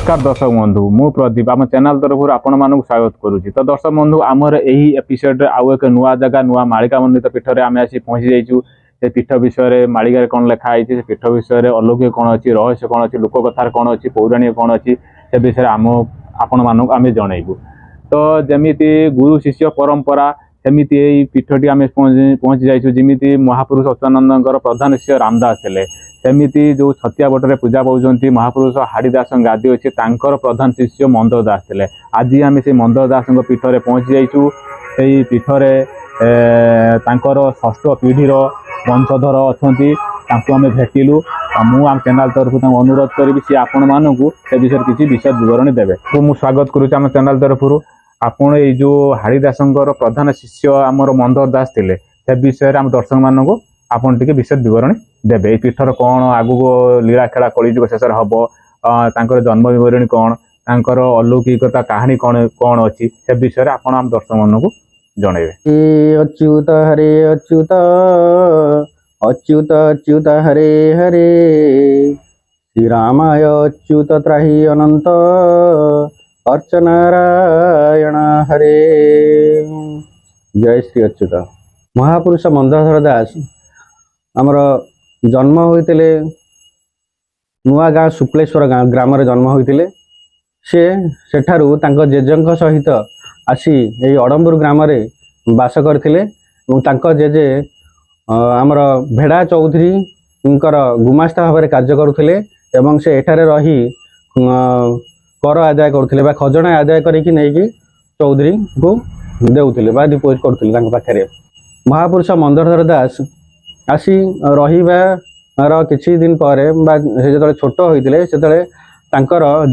नमस्कार दर्शक बंधु मु प्रदीप आम चैनल तरफ आपण मानक स्वागत करुच्ची। तो दर्शक बंधु आमर यही एपिसोड आउ एक नुआ जगह नुआ मालिका मंडित पीठ में आम आसी पहुंची जाइछू। से पीठ विषय मालिका कौन लिखाई से पीठ विषय अलौकिक कौन अच्छी रहस्य कौन अच्छी लोक कथार कौन अच्छी पौराणिक कौन अच्छी से विषय आम आपण मानक आम जनइबू। तो जमीती गुरु शिष्य परंपरा सेमिति यही पीठटी आम पहुंची जाइछू। जमीती महापुरुष अच्युतानंद प्रधान शिष्य रामदास थे सेमिति जो छतिया बटरे पूजा पाँच महापुरुष हाड़ीदास गादी अच्छे तांकर प्रधान शिष्य मंदर दास थे। आज आम से मंदर दास पीठ में पहुंची जाइछू। से पीठ में षष्ठ पीढ़ीर वंशधर अच्छा आम भेटिलु। मुझे चैनल तरफ अनुरोध करी सी आपण मानू से विषय किसी विशद विवरण देवे। तो मुझे स्वागत करुच्ची आम चैनल तरफ। आपण ये जो हाड़ीदास प्रधान शिष्य आमर मंदर दास थे से विषय आम दर्शक मानू आपन टिके विशद विवरण देवे। पीठर कौन आगु लीला खेला कलिजुग शेष हम जन्म विवरणी कौन तांकर अलौकिकता कहानी कौन कौन अच्छी से विषय आपण आम दर्शक मानू जनइबे। अच्युत हरे अच्युत अच्युत अच्युत हरे हरे श्री रामाय अच्युत त्राहि अनंत अर्चनारायण हरे। जय श्री अच्युत। महापुरुष मंदरधर दास आमर जन्म होते नुआ गाँ शुक्लेश्वर ग्राम जन्म होते से सेठारु तांको जेजेंक सहित आसी यही अड़म्बुर ग्राम बास करथिले। जेजे आमर भेड़ा चौधरी गुमास्ता भाव में कार्य करुले एवं से एठारे रही कर आदाय करुले बा खजना आदाय करके नहीं चौधरी को देउथिले बा डिपोजिट करुले तांको पाखरे। महापुरुष मंदरधर दास आसी रही किछि दिन पर जो छोट होते से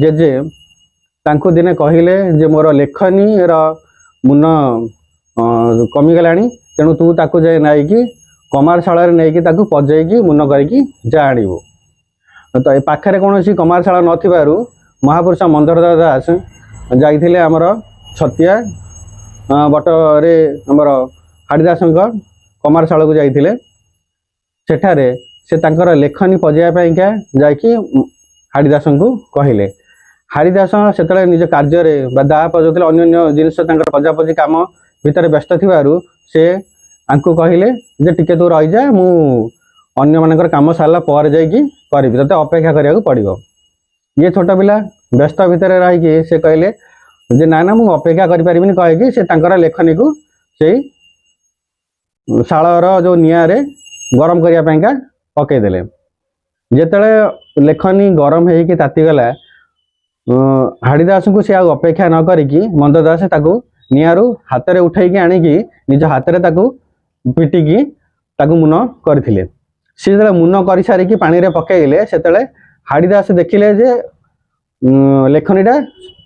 जेजे तांको दिने कहले जे मोर लेखनी मुन कमिगला तेणु तू ताकू जाए नाइकी कमारशाला नहीं पजेकी मुन करके जा आणबू। तो ये पाखे कौन कमारशाला नथिबारु महापुरुष मंदरधर दास जाइथिले आमर छतिया बटरे आमर हाड़ीदास कमारशाला को जाइथिले। सेठारे से तांकर लेखनी पजाइका जाकि हाड़ीदास को कहले। हाड़ीदास से निज कार्य दा पजाते अन्य जिनस पजापजी कम भितर व्यस्त थिबारु से आंकु कहले जे टिके तू रही जा मु अन्य मानकर काम सारा पर जाइकी करी ते अपेक्षा करिया पड़ो। ये छोट पिला व्यस्त भितर रही से कहले जे ना ना मु अपेक्षा करि परिबिनी कहिकी से तांकर लेखनी को से शालर जो निआरे गरम करने पकईदे। जिते लेखनी गरम होगी तातीगला हाड़ीदास को सी अपेक्षा न करी मंदरदास निआरु हाथ में उठेकी आणिकी निज हाथ में पिटिकी मुन करथिले। सी जो मुन कर सारिकी पानी रे पकईले से हाड़ीदास देखिले जे लेखनीटा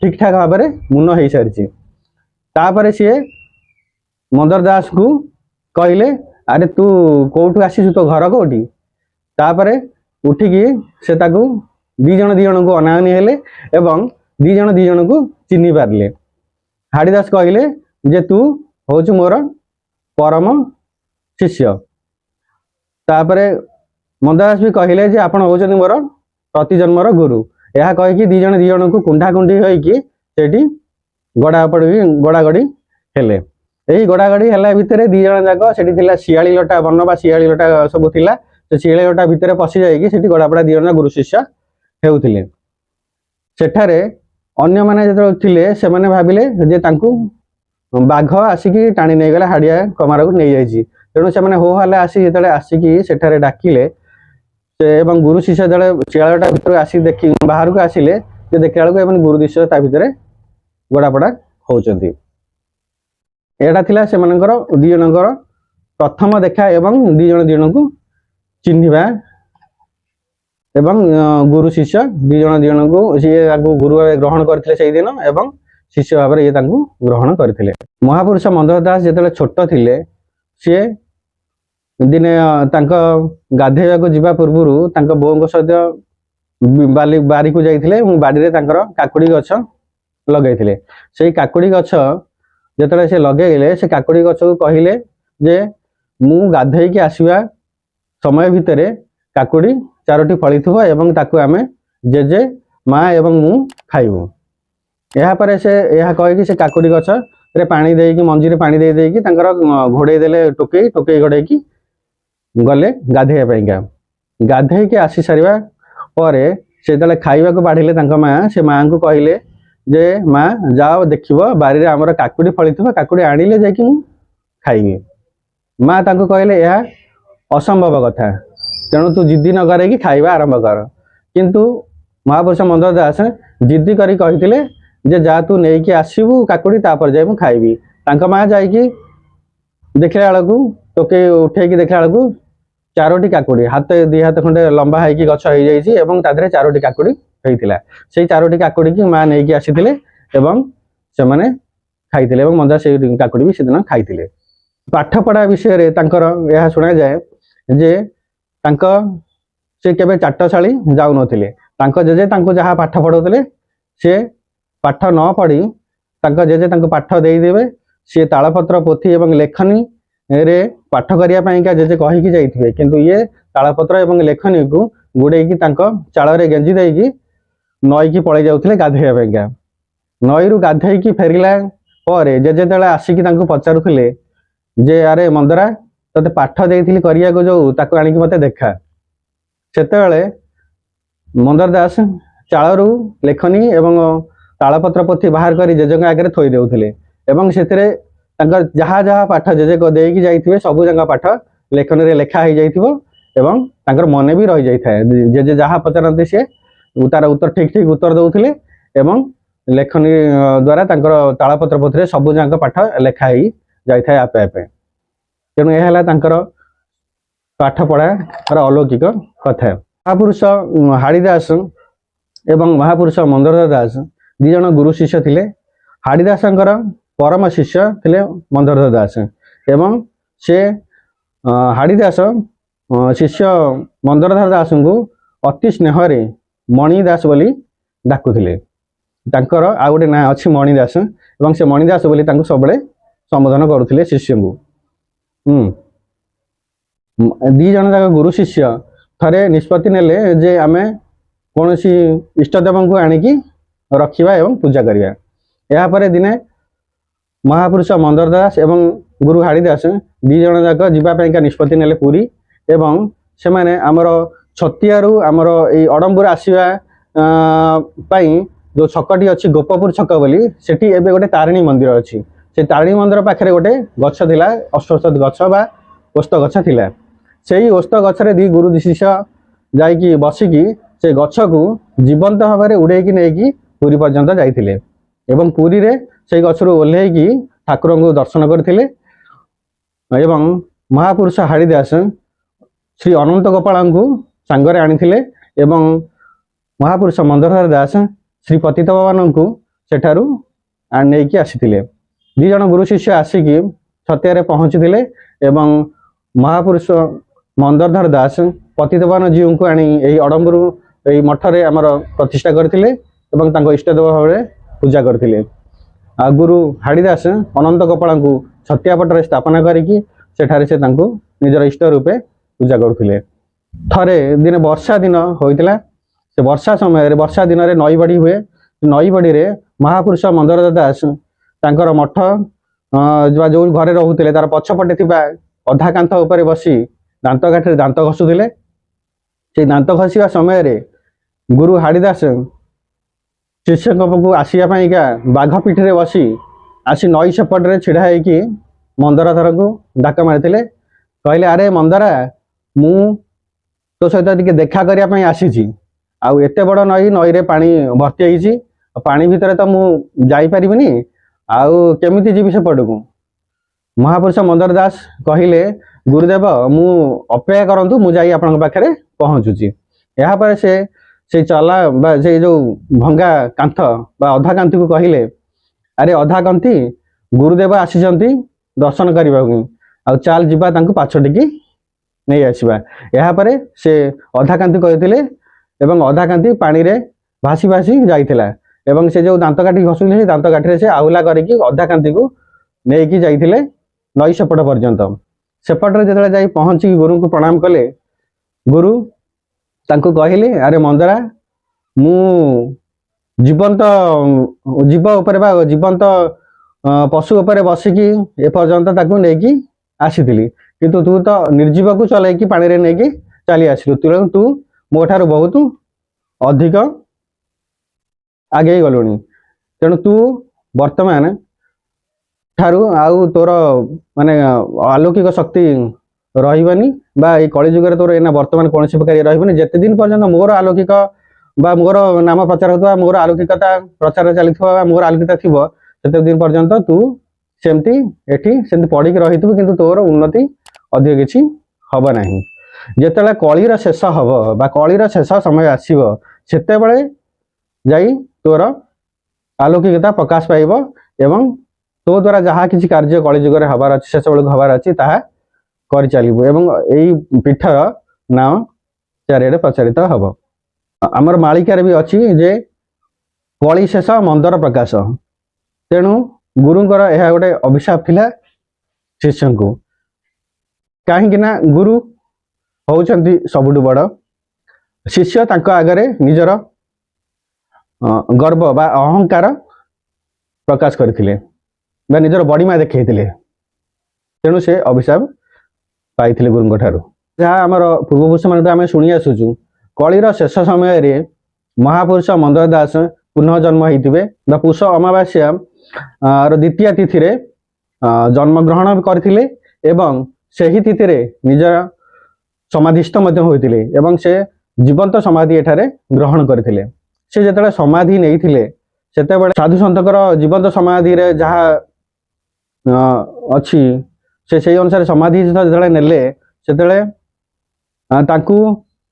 ठीक ठाक भाव में मुन हो सारी। तापर सी मंदरदास को कहले अरे तू कौटू आसीचु तो घर कौटी। तापरे उठिकी से दी जन को अनाअनी हेले एवं दी जन को चिन्ह पारे। हाड़ीदास कहले जे तू होचु मोर परम शिष्य। तापरे मंदरदास भी कहले जे आपण होचନ୍ତି मोर प्रतिजन्मर गुरु। यह कहीकि दी जन को कुंडाकुंडी होइकी सेठी गड़ागड़ी हेले। यही गड़ागड़ी है भितर दी जन जाक से शियाली लटा बन बा शियाली लटा सब थिला। से शियाली लटा भितर पशि जाइए गड़ापड़ा दी जन गुरु शिष्य हेउथिले। सेठारे अन्य माने जो थिले से माने भाबिले जे तांकू बाघ आसिकी टाणी नहीं गला हाड़िया कमार को नहीं जाइए। तेणु से माने हो हल्ला आसी जो आसिकी सेठारे डाकिले से एवं गुरु शिष्य जो शियाली लटा भितर आसी देखी बाहर को आसिले जे देखला बेलू गुरु शिष्य ता भितर गड़ापड़ा होउचंती। एटा थिला से मानकर दी जनकर प्रथम देखा एवं दी जन को चिन्हवा एवं गुरु शिष्य दी जन को सी गुरु भाव ग्रहण करथिले से दिन एवं शिष्य भाव ये ग्रहण करथिले। महापुरुष मंदर दास जो छोट थिले सी दिने गाधेवा को जीवा पूर्व तांको बों सहित बारी को जाइथिले। बाड़ी काकुड़ी गछ लगैथिले। से काकुड़ी गछ जिते से लगे से काकुड़ी गछ को कहले जे मु गाधेकी आसवा समय भितर काकुड़ी चारोटी फली थो एवं ताकू आमे जेजे ମା ଏବଂ ମୁଁ ଖାଇବୁ। ଏହାପରେ ସେ ଏହା କହିକି ସେ କାକୁଡ଼ି ଗଛରେ ପାଣି ଦେଇକି ମଞ୍ଜିରେ ପାଣି ଦେଇକି ତାଙ୍କର ଘୋଡ଼େଇ ଦେଲେ ଟୋକେଇ ଘୋଡ଼େଇକି ଗଲେ ଗାଧେଇବା ପାଇଁକା। ଗାଧେଇକି ଆସି ସାରିବା ପରେ ସେ ଯେତେବେଳେ ଖାଇବାକୁ ବାଢ଼ିଲେ ତାଙ୍କ ମା, ସେ ମାଆଙ୍କୁ କହିଲେ ଯେ ମା ଯାଅ ଦେଖିବ ବାରିରେ ଆମର କାକୁଡ଼ି ଫଳିଥିବ, କାକୁଡ଼ି ଆଣିଲେ ଯାଇକି ମୁଁ ଖାଇବି। ମା ତାଙ୍କୁ କହିଲେ ଏହା ଅସମ୍ଭବ କଥା, ତେଣୁ ତୁ ଜିଦ୍ଦି ନ କରେଇକି ଖାଇବା ଆରମ୍ଭ କର। କିନ୍ତୁ ମହାପୁରୁଷ ମନ୍ଦର ଦାସ ଜିଦ୍ଦି କରି କହିଥିଲେ ଯେ ଯା ତୁ ନେଇକି ଆସିବୁ କାକୁଡ଼ି, ତାପରେ ଯାଇ ମୁଁ ଖାଇବି। ତାଙ୍କ ମା ଯାଇକି ଦେଖିଲା ବେଳକୁ ଟୋକେଇ ଉଠେଇକି ଦେଖିଲା ବେଳକୁ 4ଟି କାକୁଡ଼ି, ଦି ହାତ ଖଣ୍ଡେ ଲମ୍ବା ହେଇକି ଗଛ ହେଇଯାଇଛି ଏବଂ ତା ଦେହରେ 4ଟି କାକୁଡ଼ି ହେଇଥିଲା। ସେଇ 4ଟି କାକୁଡ଼ିକି ମା ନେଇକି ଆସିଥିଲେ ଏବଂ ସେମାନେ ଖାଇଥିଲେ ଏବଂ ମନ୍ଦା ସେଇ କାକୁଡ଼ି ବି ସେଦିନ ଖାଇଥିଲେ। ପାଠପଢ଼ା ବିଷୟରେ ତାଙ୍କର ଏହା ଶୁଣାଯାଏ ଯେ ସେ କେବେ ଚାଟଶାଳୀ ଯାଉନଥିଲେ। ତାଙ୍କ ଜେଜେ ତାଙ୍କୁ ଯାହା ପାଠ ପଢ଼ଉଥିଲେ ସେ ପାଠ ନ ପଢ଼ି ତାଙ୍କ ଜେଜେ ତାଙ୍କୁ ପାଠ ଦେଇଦେବେ। ସିଏ ତାଳପତ୍ର ପୋଥି ଏବଂ ଲେଖନୀରେ ପାଠ କରିବା ପାଇଁକା ଜେଜେ କହିକି ଯାଇଥିବେ, କିନ୍ତୁ ଇଏ ତାଳପତ୍ର ଏବଂ ଲେଖନୀକୁ ଗୁଡ଼େଇକି ତାଙ୍କ ଚାଳରେ ଗେଞ୍ଜି ଦେଇକି ନଈକି ପଳେଇ ଯାଉଥିଲେ ଗାଧେଇବା ପାଇଁକା। ନଈରୁ ଗାଧେଇକି ଫେରିଲା ପରେ ଜେଜେ ଯେତେବେଳେ ଆସିକି ତାଙ୍କୁ ପଚାରୁଥିଲେ ଯେ ଆରେ ମନ୍ଦରା ତତେ ପାଠ ଦେଇଥିଲି କରିବାକୁ ଯୋଉ, ତାକୁ ଆଣିକି ମତେ ଦେଖା। ସେତେବେଳେ ମନ୍ଦର ଦାସ ଚାଳରୁ ଲେଖନୀ ଏବଂ ତାଳପତ୍ର ପୋଥି ବାହାର କରି ଜେଜେଙ୍କ ଆଗରେ ଥୋଇ ଦେଉଥିଲେ ଏବଂ ସେଥିରେ ତାଙ୍କର ଯାହା ଯାହା ପାଠ ଜେଜେ ଦେଇକି ଯାଇଥିବେ ସବୁ ଯାକ ପାଠ ଲେଖନୀରେ ଲେଖା ହେଇଯାଇଥିବ ଏବଂ ତାଙ୍କର ମନେ ବି ରହିଯାଇଥାଏ। ଜେଜେ ଯାହା ପଚାରନ୍ତି ସିଏ ତାର ଉତ୍ତର ଠିକ ଉତ୍ତର ଦଉଥିଲେ ଏବଂ ଲେଖନୀ ଦ୍ୱାରା ତାଙ୍କର ତାଳପତ୍ର ପୋଥିରେ ସବୁ ଯାକ ପାଠ ଲେଖା ହେଇ ଯାଇଥାଏ ଆପେ ଆପେ। ତେଣୁ ଏହା ହେଲା ତାଙ୍କର ପାଠ ପଢ଼ାର ଅଲୌକିକ କଥା। ମହାପୁରୁଷ ହାଡ଼ିଦାସ ଏବଂ ମହାପୁରୁଷ ମନ୍ଦର ଦାସ 2 ଜଣ ଗୁରୁ ଶିଷ୍ୟ ଥିଲେ। ହାଡ଼ିଦାସଙ୍କର ପରମ ଶିଷ୍ୟ ଥିଲେ ମନ୍ଦର ଦାସ ଏବଂ ସେ ହାଡ଼ିଦାସ ଶିଷ୍ୟ ମନ୍ଦରଧର ଦାସଙ୍କୁ ଅତି ସ୍ନେହରେ ମଣି ଦାସ ବୋଲି ଡାକୁଥିଲେ। ତାଙ୍କର ଆଉ ଗୋଟେ ନାଁ ଅଛି ମଣି ଦାସ ଏବଂ ସେ ମଣି ଦାସ ବୋଲି ତାଙ୍କୁ ସବୁବେଳେ ସମ୍ବୋଧନ କରୁଥିଲେ ଶିଷ୍ୟଙ୍କୁ। 2 ଜଣ ଯାକ ଗୁରୁ ଶିଷ୍ୟ ଥରେ ନିଷ୍ପତ୍ତି ନେଲେ ଯେ ଆମେ କୌଣସି ଇଷ୍ଟଦେବଙ୍କୁ ଆଣିକି ରଖିବା ଏବଂ ପୂଜା କରିବା। ଏହାପରେ ଦିନେ ମହାପୁରୁଷ ମନ୍ଦର ଦାସ ଏବଂ ଗୁରୁ ହାଡ଼ିଦାସ 2 ଜଣ ଯାକ ଯିବା ପାଇଁକା ନିଷ୍ପତ୍ତି ନେଲେ ପୁରୀ ଏବଂ ସେମାନେ ଆମର ଛତିଆରୁ ଆମର ଏଇ ଅଡ଼ମ୍ବୁର ଆସିବା ପାଇଁ ଯେଉଁ ଛକଟି ଅଛି ଗୋପପୁର ଛକ ବୋଲି, ସେଠି ଏବେ ଗୋଟେ ତାରିଣୀ ମନ୍ଦିର ଅଛି। ସେ ତାରିଣୀ ମନ୍ଦିର ପାଖରେ ଗୋଟେ ଗଛ ଥିଲା, ଅଶ୍ୱତ୍ଥ ଗଛ ବା ଓସ୍ତ ଗଛ ଥିଲା। ସେଇ ଓସ୍ତ ଗଛରେ 2 ଗୁରୁ ଶିଷ୍ୟ ଯାଇକି ବସିକି ସେ ଗଛକୁ ଜୀବନ୍ତ ଭାବରେ ଉଡ଼େଇକି ନେଇକି ପୁରୀ ପର୍ଯ୍ୟନ୍ତ ଯାଇଥିଲେ ଏବଂ ପୁରୀରେ ସେଇ ଗଛରୁ ଓହ୍ଲେଇକି ଠାକୁରଙ୍କୁ ଦର୍ଶନ କରିଥିଲେ ଏବଂ ମହାପୁରୁଷ ହାଡ଼ିଦାସ ଶ୍ରୀ ଅନନ୍ତ ଗୋପାଳଙ୍କୁ ସାଙ୍ଗରେ ଆଣିଥିଲେ ଏବଂ ମହାପୁରୁଷ ମନ୍ଦରଧର ଦାସ ଶ୍ରୀ ପତିତ ପାବନଙ୍କୁ ସେଠାରୁ ନେଇକି ଆସିଥିଲେ। 2 ଜଣ ଗୁରୁ ଶିଷ୍ୟ ଆସିକି ଛତିଆରେ ପହଞ୍ଚିଥିଲେ ଏବଂ ମହାପୁରୁଷ ମନ୍ଦରଧର ଦାସ ପତିତ ପାବନ ଜୀଉଙ୍କୁ ଆଣି ଏହି ଅଡ଼ମ୍ବୁର ଏହି ମଠରେ ଆମର ପ୍ରତିଷ୍ଠା କରିଥିଲେ ଏବଂ ତାଙ୍କ ଇଷ୍ଟଦେବ ଭାବରେ ପୂଜା କରିଥିଲେ। ଆଉ ଗୁରୁ ହାଡ଼ିଦାସ ଅନନ୍ତ ଗୋପାଳଙ୍କୁ ଛତିଆ ପଟରେ ସ୍ଥାପନା କରିକି ସେଠାରେ ସେ ତାଙ୍କୁ ନିଜର ଇଷ୍ଟ ରୂପେ ପୂଜା କରୁଥିଲେ। ଥରେ ଦିନେ ବର୍ଷା ଦିନ ହୋଇଥିଲା। ସେ ବର୍ଷା ସମୟରେ ବର୍ଷା ଦିନରେ ନଈ ବଢ଼ି ହୁଏ। ନଈ ବଢ଼ିରେ ମହାପୁରୁଷ ମନ୍ଦର ଦାସ ତାଙ୍କର ମଠ ଯେଉଁ ଘରେ ରହୁଥିଲେ ତାର ପଛପଟେ ଥିବା ଅଧା କାନ୍ଥ ଉପରେ ବସି ଦାନ୍ତକାଠିରେ ଦାନ୍ତ ଘଷୁଥିଲେ। ସେଇ ଦାନ୍ତ ଘଷିବା ସମୟରେ ଗୁରୁ ହାଡ଼ିଦାସ ଶିଷ୍ୟଙ୍କ ପାଖକୁ ଆସିବା ପାଇଁକା ବାଘ ପିଠିରେ ବସି ଆସି ନଈ ସେପଟରେ ଛିଡ଼ା ହେଇକି ମନ୍ଦରଧରଙ୍କୁ ଡାକ ମାରିଥିଲେ। କହିଲେ ଆରେ ମନ୍ଦରା, ମୁଁ ତୋ ସହିତ ଟିକେ ଦେଖା କରିବା ପାଇଁ ଆସିଛି। ଆଉ ଏତେ ବଡ଼ ନଈରେ ପାଣି ଭର୍ତ୍ତି ହେଇଛି, ପାଣି ଭିତରେ ତ ମୁଁ ଯାଇପାରିବିନି, ଆଉ କେମିତି ଯିବି ସେପଟକୁ? ମହାପୁରୁଷ ମନ୍ଦର ଦାସ କହିଲେ ଗୁରୁଦେବ ମୁଁ ଅପେକ୍ଷା କରନ୍ତୁ, ମୁଁ ଯାଇ ଆପଣଙ୍କ ପାଖରେ ପହଞ୍ଚୁଛି। ଏହାପରେ ସେ ସେଇ ଚଲା ବା ସେଇ ଯେଉଁ ଭଙ୍ଗା କାନ୍ଥ ବା ଅଧା କାନ୍ଥିକୁ କହିଲେ ଆରେ ଅଧା କାନ୍ଥି, ଗୁରୁଦେବ ଆସିଛନ୍ତି ଦର୍ଶନ କରିବାକୁ, ଆଉ ଚାଲ ଯିବା ତାଙ୍କୁ ପାଛୋଟିକି ନେଇ ଆସିବା। ଏହାପରେ ସେ ଅଧା କାନ୍ଥି କହିଥିଲେ ଏବଂ ଅଧା କାନ୍ଥି ପାଣିରେ ଭାସି ଭାସି ଯାଇଥିଲା ଏବଂ ସେ ଯେଉଁ ଦାନ୍ତକାଠି ଘଷୁଥିଲେ ସେ ଦାନ୍ତକାଠିରେ ସେ ଆହୁଲା କରିକି ଅଧା କାନ୍ଥିକୁ ନେଇକି ଯାଇଥିଲେ ନଈ ସେପଟ ପର୍ଯ୍ୟନ୍ତ। ସେପଟରେ ଯେତେବେଳେ ଯାଇ ପହଞ୍ଚିକି ଗୁରୁଙ୍କୁ ପ୍ରଣାମ କଲେ, ଗୁରୁ ତାଙ୍କୁ କହିଲେ ଆରେ ମନ୍ଦରା, ମୁଁ ଜୀବନ୍ତ ଜୀବ ଉପରେ ବା ଜୀବନ୍ତ ପଶୁ ଉପରେ ବସିକି ଏପର୍ଯ୍ୟନ୍ତ ତାକୁ ନେଇକି ଆସିଥିଲି, କିନ୍ତୁ ତୁ ତ ନିର୍ଜୀବକୁ ଚଲେଇକି ପାଣିରେ ନେଇକି ଚାଲି ଆସିଲୁ, ତେଣୁ ତୁ ମୋ ଠାରୁ ବହୁତ ଅଧିକ ଆଗେଇ ଗଲୁଣି। ତେଣୁ ତୁ ବର୍ତ୍ତମାନ ଠାରୁ ଆଉ ତୋର ମାନେ ଆଲୌକିକ ଶକ୍ତି ରହିବନି, ବା ଏଇ କଳିଯୁଗରେ ତୋର ଏଇନା ବର୍ତ୍ତମାନ କୌଣସି ପ୍ରକାର ଇଏ ରହିବନି। ଯେତେ ଦିନ ପର୍ଯ୍ୟନ୍ତ ମୋର ଆଲୌକିକ ବା ମୋର ନାମ ପ୍ରଚାର ହେଉଥିବା, ମୋର ଆଲୌକିକତା ପ୍ରଚାର ଚାଲିଥିବା, ବା ମୋର ଆଲୌକିକତା ଥିବ, ସେତେ ଦିନ ପର୍ଯ୍ୟନ୍ତ ତୁ ସେମିତି ଏଠି ସେମିତି ପଡ଼ିକି ରହିଥିବୁ, କିନ୍ତୁ ତୋର ଉନ୍ନତି ଅଧିକ କିଛି ହବ ନାହିଁ। ଯେତେବେଳେ କଳିର ଶେଷ ହବ ବା କଳିର ଶେଷ ସମୟ ଆସିବ, ସେତେବେଳେ ଯାଇ ତୋର ଆଲୌକିକତା ପ୍ରକାଶ ପାଇବ ଏବଂ ତୋ ଦ୍ୱାରା ଯାହା କିଛି କାର୍ଯ୍ୟ କଳିଯୁଗରେ ହବାର ଅଛି, ଶେଷବେଳକୁ ହବାର ଅଛି, ତାହା କରିଚାଲିବୁ ଏବଂ ଏଇ ପୀଠର ନାଁ ଚାରିଆଡ଼େ ପ୍ରଚାରିତ ହବ। ଆମର ମାଳିକାରେ ବି ଅଛି ଯେ କଳି ଶେଷ ମନ୍ଦର ପ୍ରକାଶ। ତେଣୁ ଗୁରୁଙ୍କର ଏହା ଗୋଟେ ଅଭିଶାପ ଥିଲା ଶିଷ୍ୟଙ୍କୁ, କାହିଁକି ନା ଗୁରୁ ହଉଛନ୍ତି ସବୁଠୁ ବଡ଼, ଶିଷ୍ୟ ତାଙ୍କ ଆଗରେ ନିଜର ଗର୍ବ ବା ଅହଙ୍କାର ପ୍ରକାଶ କରିଥିଲେ ବା ନିଜର ବଡ଼ିମା ଦେଖେଇଥିଲେ, ତେଣୁ ସେ ଅଭିଶାପ ପାଇଥିଲେ ଗୁରୁଙ୍କ ଠାରୁ। ଯାହା ଆମର ପୂର୍ବପୁରୁଷମାନଙ୍କୁ ଆମେ ଶୁଣି ଆସୁଛୁ, କଳିର ଶେଷ ସମୟରେ ମହାପୁରୁଷ ମନ୍ଦର ଦାସ ପୁନଃ ଜନ୍ମ ହେଇଥିବେ ବା ପୁଷ ଅମାବାସ୍ୟା ର ଦ୍ୱିତୀୟ ତିଥିରେ ଜନ୍ମଗ୍ରହଣ କରିଥିଲେ ଏବଂ ସେହି ତିଥିରେ ନିଜର ସମାଧିସ୍ଥ ମଧ୍ୟ ହୋଇଥିଲେ ଏବଂ ସେ ଜୀବନ୍ତ ସମାଧି ଏଠାରେ ଗ୍ରହଣ କରିଥିଲେ। ସେ ଯେତେବେଳେ ସମାଧି ନେଇଥିଲେ, ସେତେବେଳେ ସାଧୁ ସନ୍ତଙ୍କର ଜୀବନ୍ତ ସମାଧିରେ ଯାହା ଅଛି, ସେ ସେଇ ଅନୁସାରେ ସମାଧି ଯେତେବେଳେ ନେଲେ, ସେତେବେଳେ ତାଙ୍କୁ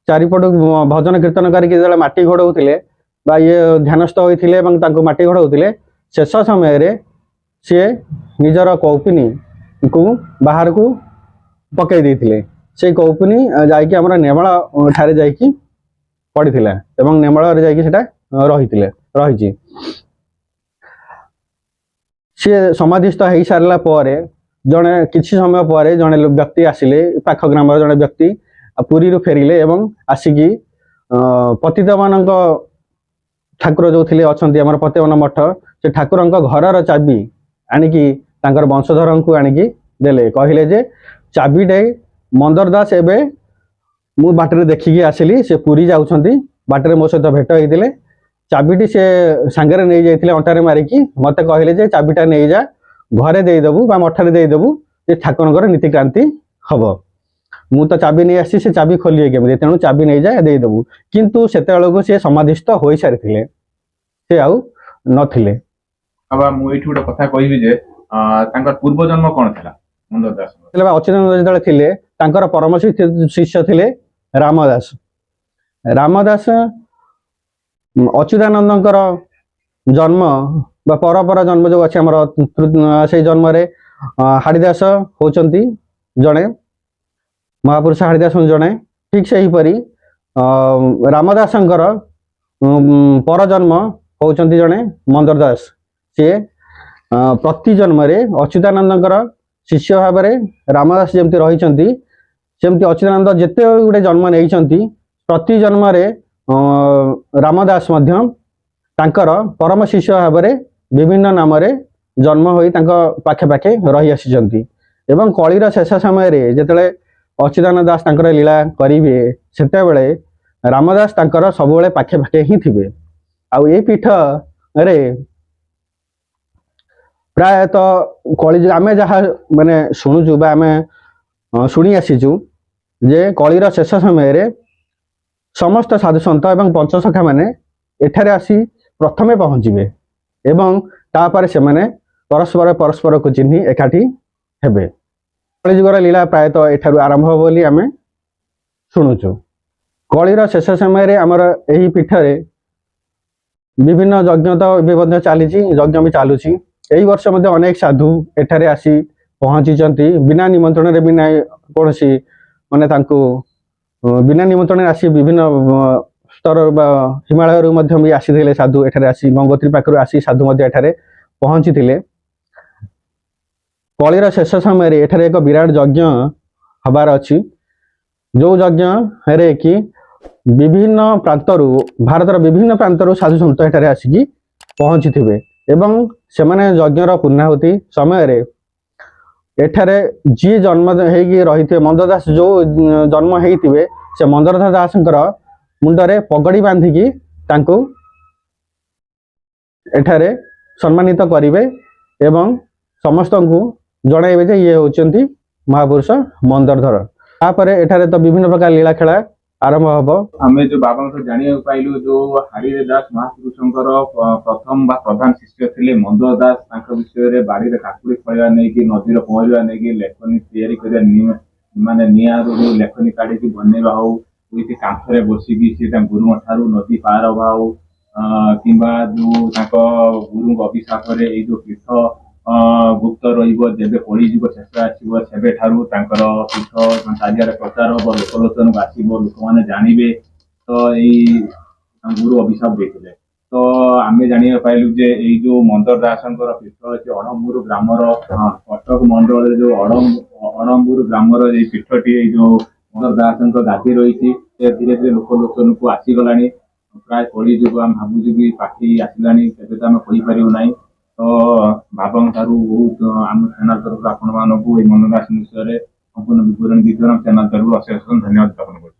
ଚାରିପଟୁ ଭଜନ କୀର୍ତ୍ତନ କରିକି ଯେତେବେଳେ ମାଟି ଘୋଡ଼ଉଥିଲେ ବା ଇଏ ଧ୍ୟାନସ୍ଥ ହୋଇଥିଲେ ଏବଂ ତାଙ୍କୁ ମାଟି ଘୋଡ଼ଉଥିଲେ, ଶେଷ ସମୟରେ ସିଏ ନିଜର କୌପୁନୀକୁ ବାହାରକୁ ପକାଇ ଦେଇଥିଲେ। ସେଇ କୌପୁନୀ ଯାଇକି ଆମର ନେମାଳ ଠାରେ ଯାଇକି ପଡ଼ିଥିଲା ଏବଂ ନେମାଳରେ ଯାଇକି ସେଟା ରହିଛି। ସିଏ ସମାଧିସ୍ଥ ହେଇସାରିଲା ପରେ ଜଣେ କିଛି ସମୟ ପରେ ଜଣେ ବ୍ୟକ୍ତି ଆସିଲେ, ପାଖ ଗ୍ରାମର ଜଣେ ବ୍ୟକ୍ତି ପୁରୀରୁ ଫେରିଲେ ଏବଂ ଆସିକି ପତିତମାନଙ୍କ ଠାକୁର ଯୋଉ ଥିଲେ ଅଛନ୍ତି ଆମର ପତିତମାନ ମଠ, ସେ ଠାକୁରଙ୍କ ଘରର ଚାବି ଆଣିକି ତାଙ୍କର ବଂଶଧରଙ୍କୁ ଆଣିକି ଦେଲେ, କହିଲେ ଯେ ଚାବିଟେ ମନ୍ଦର ଦାସ ଏବେ ମୁଁ ବାଟରେ ଦେଖିକି ଆସିଲି, ସେ ପୁରୀ ଯାଉଛନ୍ତି, ବାଟରେ ମୋ ସହିତ ଭେଟ ହେଇଥିଲେ, ଚାବିଟି ସେ ସାଙ୍ଗରେ ନେଇ ଯାଇଥିଲେ ଅଣ୍ଟାରେ ମାରିକି, ମତେ କହିଲେ ଯେ ଚାବିଟା ନେଇଯା, ଘରେ ଦେଇଦେବୁ ବା ମଠରେ ଦେଇଦେବୁ, ଯେ ଠାକୁରଙ୍କର ନୀତିକ୍ରାନ୍ତି ହବ। ମୁଁ ତ ଚାବି ନେଇ ଆସିଛି, ସେ ଚାବି ଖୋଲିବେ କେମିତି, ତେଣୁ ଚାବି ନେଇଯା ଦେଇଦେବୁ। କିନ୍ତୁ ସେତେବେଳକୁ ସେ ସମାଧିସ୍ଥ ହୋଇସାରିଥିଲେ, ସେ ଆଉ ନଥିଲେ। ମୁଁ ଏଇଠି ଗୋଟେ କଥା କହିବି ଯେ ତାଙ୍କର ପୂର୍ବ ଜନ୍ମ କଣ ଥିଲା ମନ୍ଦର ଦାସ? ଅଚ୍ୟୁତାନନ୍ଦ ଯେତେବେଳେ ଥିଲେ, ତାଙ୍କର ପରମ ଶିଷ୍ୟ ଥିଲେ ରାମଦାସ। ରାମଦାସ ଅଚ୍ୟୁତାନନ୍ଦଙ୍କର ଜନ୍ମ ବା ପରପର ଜନ୍ମ ଯୋଉ ଅଛି ଆମର, ସେଇ ଜନ୍ମରେ ହାଡ଼ିଦାସ ହଉଛନ୍ତି ଜଣେ, ମହାପୁରୁଷ ହାଡ଼ିଦାସ ଜଣେ। ଠିକ୍ ସେହିପରି ରାମଦାସଙ୍କର ପରଜନ୍ମ ହଉଛନ୍ତି ଜଣେ ମନ୍ଦର ଦାସ। ସିଏ ପ୍ରତି ଜନ୍ମରେ ଅଚ୍ୟୁତାନନ୍ଦଙ୍କର ଶିଷ୍ୟ ଭାବରେ ରାମଦାସ ଯେମିତି ରହିଛନ୍ତି, ସେମିତି ଅଚ୍ୟୁତାନନ୍ଦ ଯେତେ ଗୁଡ଼େ ଜନ୍ମ ନେଇଛନ୍ତି, ପ୍ରତି ଜନ୍ମରେ ରାମଦାସ ମଧ୍ୟ ତାଙ୍କର ପରମ ଶିଷ୍ୟ ଭାବରେ ବିଭିନ୍ନ ନାମରେ ଜନ୍ମ ହୋଇ ତାଙ୍କ ପାଖେ ପାଖେ ରହି ଆସିଛନ୍ତି ଏବଂ କଳିର ଶେଷ ସମୟରେ ଯେତେବେଳେ ଅଚ୍ୟୁତାନନ୍ଦ ଦାସ ତାଙ୍କର ଲୀଳା କରିବେ, ସେତେବେଳେ ରାମଦାସ ତାଙ୍କର ସବୁବେଳେ ପାଖେ ପାଖେ ହିଁ ଥିବେ। ଆଉ ଏଇ ପୀଠରେ ପ୍ରାୟତଃ କଳିଯୁଗ ଆମେ ଯାହା ମାନେ ଶୁଣୁଛୁ ବା ଆମେ ଶୁଣି ଆସିଛୁ ଯେ କଳିର ଶେଷ ସମୟରେ ସମସ୍ତ ସାଧୁସନ୍ଥ ଏବଂ ପଞ୍ଚସଖା ମାନେ ଏଠାରେ ଆସି ପ୍ରଥମେ ପହଞ୍ଚିବେ ଏବଂ ତାପରେ ସେମାନେ ପରସ୍ପରକୁ ଚିହ୍ନି ଏକାଠି ହେବେ। କଳିଯୁଗର ଲୀଳା ପ୍ରାୟତଃ ଏଠାରୁ ଆରମ୍ଭ ହେବ ବୋଲି ଆମେ ଶୁଣୁଛୁ। କଳିର ଶେଷ ସମୟରେ ଆମର ଏହି ପୀଠରେ ବିଭିନ୍ନ ଯଜ୍ଞ ତ ଏବେ ମଧ୍ୟ ଚାଲିଛି, ଯଜ୍ଞ ବି ଚାଲୁଛି। ଏହି ବର୍ଷ ମଧ୍ୟ ଅନେକ ସାଧୁ ଏଠାରେ ଆସି ପହଞ୍ଚିଛନ୍ତି ବିନା ନିମନ୍ତ୍ରଣରେ, ବିନା କୌଣସି ମାନେ ତାଙ୍କୁ ବିନା ନିମନ୍ତ୍ରଣରେ ଆସି ବିଭିନ୍ନ ସ୍ତରରୁ ବା ହିମାଳୟରୁ ମଧ୍ୟ ବି ଆସିଥିଲେ ସାଧୁ ଏଠାରେ ଆସି, ଗଙ୍ଗୋତ୍ରୀ ପାଖରୁ ଆସି ସାଧୁ ମଧ୍ୟ ଏଠାରେ ପହଞ୍ଚିଥିଲେ। କଳିର ଶେଷ ସମୟରେ ଏଠାରେ ଏକ ବିରାଟ ଯଜ୍ଞ ହବାର ଅଛି, ଯୋଉ ଯଜ୍ଞରେ କି ବିଭିନ୍ନ ପ୍ରାନ୍ତରୁ ଭାରତର ବିଭିନ୍ନ ପ୍ରାନ୍ତରୁ ସାଧୁ ସନ୍ଥ ଏଠାରେ ଆସିକି ପହଞ୍ଚିଥିବେ ଏବଂ ସେମାନେ ଯଜ୍ଞର ପୂର୍ଣ୍ଣାହୁତି ସମୟରେ ଏଠାରେ ଯିଏ ଜନ୍ମ ହେଇକି ରହିଥିବେ ମନ୍ଦର ଦାସ ଯୋଉ ଜନ୍ମ ହେଇଥିବେ ସେ ମନ୍ଦର ଦାସଙ୍କର ମୁଣ୍ଡରେ ପଗଡ଼ି ବାନ୍ଧିକି ତାଙ୍କୁ ଏଠାରେ ସମ୍ମାନିତ କରିବେ ଏବଂ ସମସ୍ତଙ୍କୁ ଜଣାଇବେ ଯେ ଇଏ ହେଉଛନ୍ତି ମହାପୁରୁଷ ମନ୍ଦରଧର। ତାପରେ ଏଠାରେ ତ ବିଭିନ୍ନ ପ୍ରକାର ଲୀଳା ଖେଳା ଆରମ୍ଭ ହବ। ଆମେ ଯୋଉ ବାବାଙ୍କ ଜାଣିବାକୁ ପାଇଲୁ ଯୋଉ ହାଡ଼ିରେ ଦାସ ମହାପୁରୁଷଙ୍କର ପ୍ରଥମ ବା ପ୍ରଧାନ ଶିଷ୍ୟ ଥିଲେ ମନ୍ଦର ଦାସ, ତାଙ୍କ ବିଷୟରେ ବାଡ଼ିରେ କାକୁଡ଼ି ଖୋଳିବା ନେଇକି ନଦୀର ପହଁରିବା ନେଇକି ଲେଖନୀ ତିଆରି କରିବା ମାନେ ନିଆଁରୁ ଲେଖନୀ କାଢିକି ବନେଇବା ହଉ, ଏମିତି କାନ୍ଥରେ ବସିକି ସେ ତାଙ୍କ ଗୁରୁଙ୍କ ଠାରୁ ନଦୀ ପାର ହବା ହଉ, କିମ୍ବା ଯୋଉ ତାଙ୍କ ଗୁରୁଙ୍କ ଅଭିଶାପରେ ଏଇ ଯୋଉ ପୀଠ ଗୁପ୍ତ ରହିବ, ଯେବେ କଳିଯୁଗ ଶେଷ ଆସିବ ସେବେଠାରୁ ତାଙ୍କର ପୀଠ ଚାରିଆଡେ ପ୍ରଚାର ହବ, ଲୋକଲୋଚନକୁ ଆସିବ, ଲୋକମାନେ ଜାଣିବେ। ତ ଏଇ ଗୁରୁ ଅଭିଶାପ ଦେଇଥିଲେ। ତ ଆମେ ଜାଣିବାକୁ ପାଇଲୁ ଯେ ଏଇ ଯୋଉ ମନ୍ଦର ଦାସଙ୍କର ପୀଠ ଅଛି ଅଣମ୍ବୁରୁ ଗ୍ରାମର କଟକ ମଣ୍ଡଳରେ ଯୋଉ ଅଣମ୍ବୁରୁ ଗ୍ରାମର ଏଇ ପୀଠଟି ଏଇ ଯୋଉ ମନ୍ଦର ଦାସଙ୍କ ଗାଦି ରହିଛି, ସେ ଧୀରେ ଧୀରେ ଲୋକଲୋଚନକୁ ଆସିଗଲାଣି। ପ୍ରାୟ କଳିଯୁଗ ଆମେ ଭାବୁଛୁ କି ପାଖେଇ ଆସିଲାଣି, କେବେ ତ ଆମେ କହିପାରିବୁ ନାହିଁ। ତ ବାବାଙ୍କ ଠାରୁ ବହୁତ ଆମ ଚ୍ୟାନେଲ ତରଫରୁ ଆପଣ ମାନଙ୍କୁ ଏଇ ମନ୍ଦର ଦାସ ବିଷୟରେ ସମ୍ପୂର୍ଣ୍ଣ ବିବରଣୀ ଦେଇଥିବାରୁ ଆମ ଚ୍ୟାନେଲ ତରଫରୁ ଅଶେଷ ଧନ୍ୟବାଦ ଜ୍ଞାପନ କରୁଛୁ।